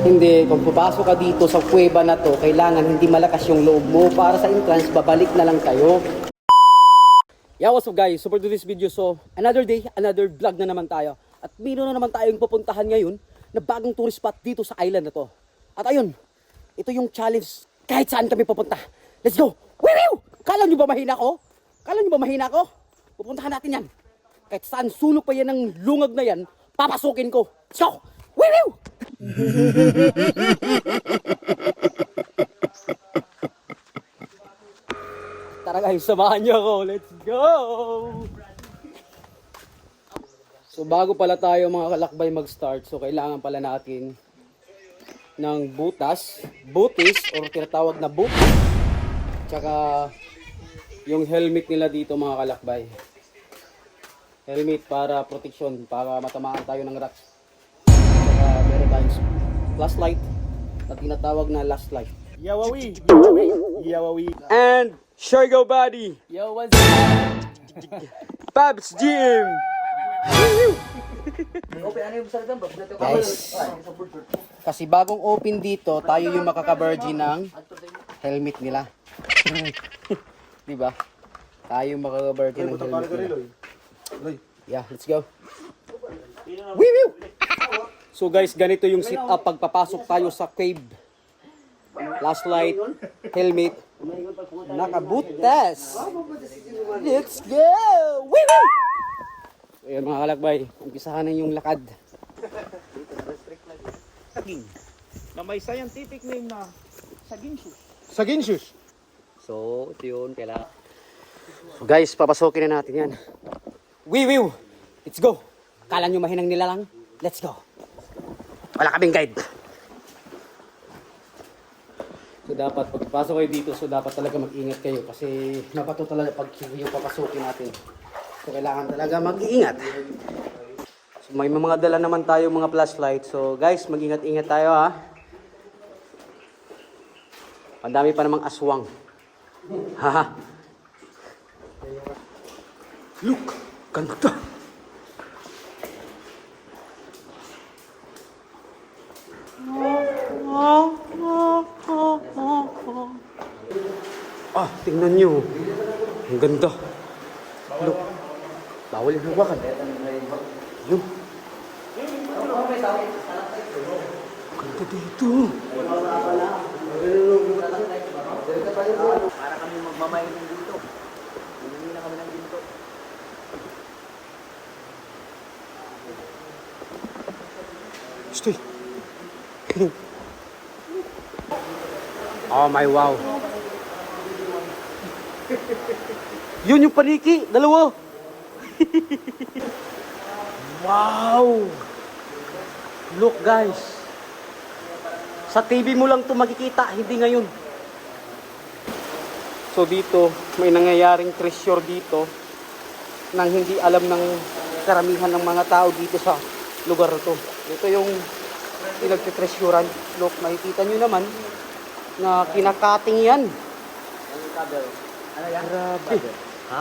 Hindi, kung papasok ka dito sa kuweba na to, kailangan hindi malakas yung loob mo. Para sa entrance, babalik na lang kayo. Yeah, what's up guys? So for today's video, so another day, another vlog na naman tayo. At meron na naman tayong pupuntahan ngayon na bagong tourist spot dito sa island na to. At ayun, ito yung challenge kahit saan kami pupunta. Let's go! Wiwiw! Kala nyo ba mahina ko? Kala nyo ba mahina ko? Pupuntahan natin yan. Kahit saan sulok pa yan ng lungag na yan, papasukin ko. Let's go! Wiwiw! Tara guys, samahan niyo ako. Let's go! So bago pala tayo mga kalakbay mag-start, so kailangan pala natin ng butas, butis, or tinatawag na boot. Tsaka yung helmet nila dito mga kalakbay. Helmet para protection, para matamaan tayo ng rocks. Tsaka meron tayong flashlight na tinatawag na last light. Yawawi! Yawawi! Yawawi! And Shargo Body! Yo, what's up? Pabs Gym! Guys, kasi bagong open dito, tayo yung makaka-virgin ng helmet nila. Diba? Tayo yung makaka-virgin ng helmet nila. Yeah, let's go. Wiwiw! So guys, ganito yung sit up pagpapasok tayo sa cave. Flashlight, helmet, nakabutas. Let's go! Wiwiw! Ayan mga kalakbay, umpisahan na yung lakad. Saging. Na may scientific name na Saginsus. Saginsus. So, ito yun, kailangan. So guys, papasokin na natin yan. Wiwiw! Let's go! Kala nyo mahinang nila lang? Let's go! Wala kaming guide. So dapat pagpasok kayo dito, so dapat talaga mag-ingat kayo kasi napato talaga pag yung papasukin natin. So kailangan talaga mag-iingat. So may mga dala naman tayo mga flashlight. So guys, mag-ingat-ingat tayo ha. Ang dami pa namang aswang. Haha. Look, ganda. Ah, tingnan nyo. Ang ganda. Look. Bawal yung hawakan. Look. Ganda dito. Para kami magmamay ng ginto. Hindi na kami ng ginto. Stay. Oh my wow. Yun yung paniki, dalawa. Wow. Look guys. Sa TV mo lang 'to makikita, hindi ngayon. So dito, may nangyayaring treasure dito nang hindi alam ng karamihan ng mga tao dito sa lugar to. Ito yung pinagtitreasurean. Look, makikita nyo naman na kinakating yan. Ang cover. Ano yan? Grabe. Ha?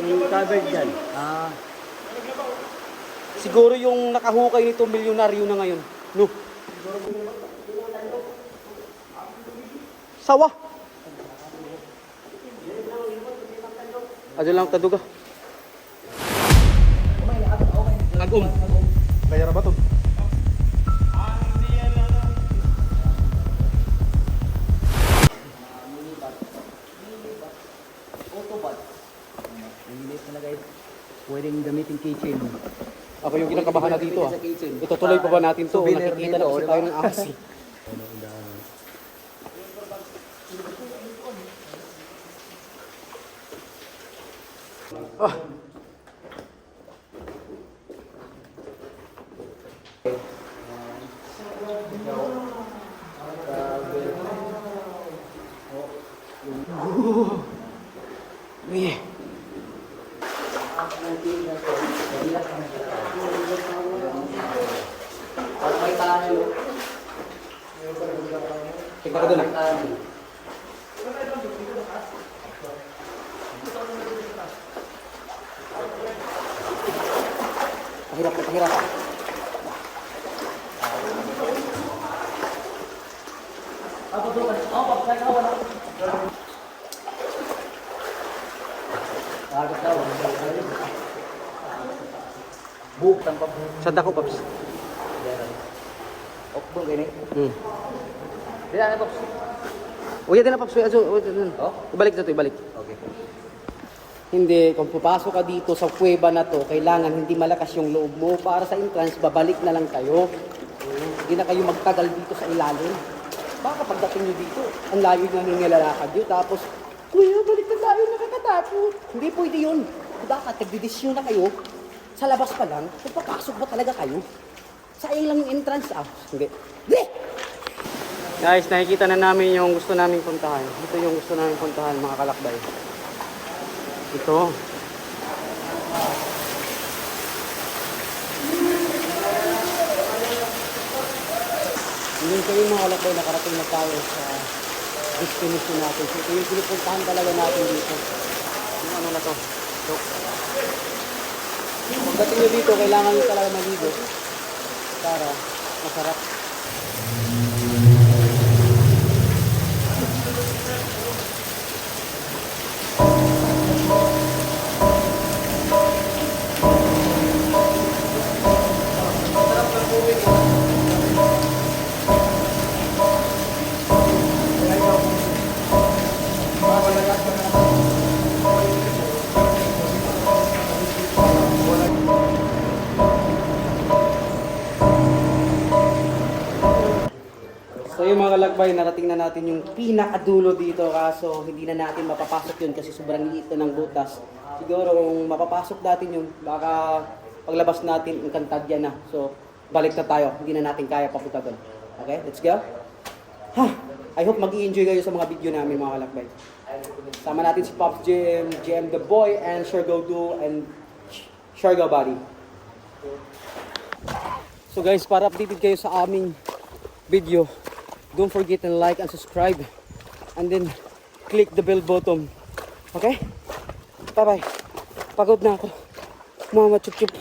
Yung cover dyan. Ah. Siguro yung nakahukay nito milyonaryo na ngayon. No. Sawa. Ano lang taduga. Agum. Kaya ba ito? Pwedeng gamitin kitchen. Ako yung kinakabahan na dito. Ito tuloy pa ba natin to? Nakikita na kasi tayo ng ahas. Ah. Yeah. Tingnan ka doon ah. Pahirap na pahirap. Agad daw. Buk tanpa bu. Sa dako, Paps. Okbong gini. Dila na, Paps. Uya din na, Paps. Oh? Ibalik na to, ibalik. Okay. Hindi, kung pupasok ka dito sa kuweba na to, kailangan hindi malakas yung loob mo. Para sa entrance, babalik na lang kayo. Hindi na kayo magtagal dito sa ilalim. Baka pagdating nyo dito, ang layo nyo nang nilalakad nyo. Tapos, kuya, balik na tayo, nakakatakot. Hindi pwede yun. Dapat, nagdidesisyon na kayo. Sa labas pa lang, kung papasok ba talaga kayo? Sayang lang yung entrance, Hindi. Hindi! Guys, nakikita na namin yung gusto namin puntahan. Ito yung gusto namin puntahan, mga kalakbay. Ito. Hindi kayo mga kalakbay, nakarating na tayo sa destination natin. So, ito yung pinupuntahan talaga natin dito. Yung ano na to. So, pagdating nyo dito, kailangan nyo talaga maligo para masarap. So yung mga kalakbay, narating na natin yung pinakadulo dito kaso hindi na natin mapapasok yun kasi sobrang liit na ng butas. Siguro kung mapapasok natin yun, baka paglabas natin, ang kantadya na. So balik na tayo, hindi na natin kaya papunta doon. Okay, let's go. I hope mag-i-enjoy kayo sa mga video namin mga kalakbay. Sama natin si Pops Jim, GM The Boy, and Shergo Do, and Shergo Buddy. So guys, para updated kayo sa aming video, don't forget to like and subscribe, and then click the bell button. Okay? Bye bye. Pagod na ako. Mama chup chup.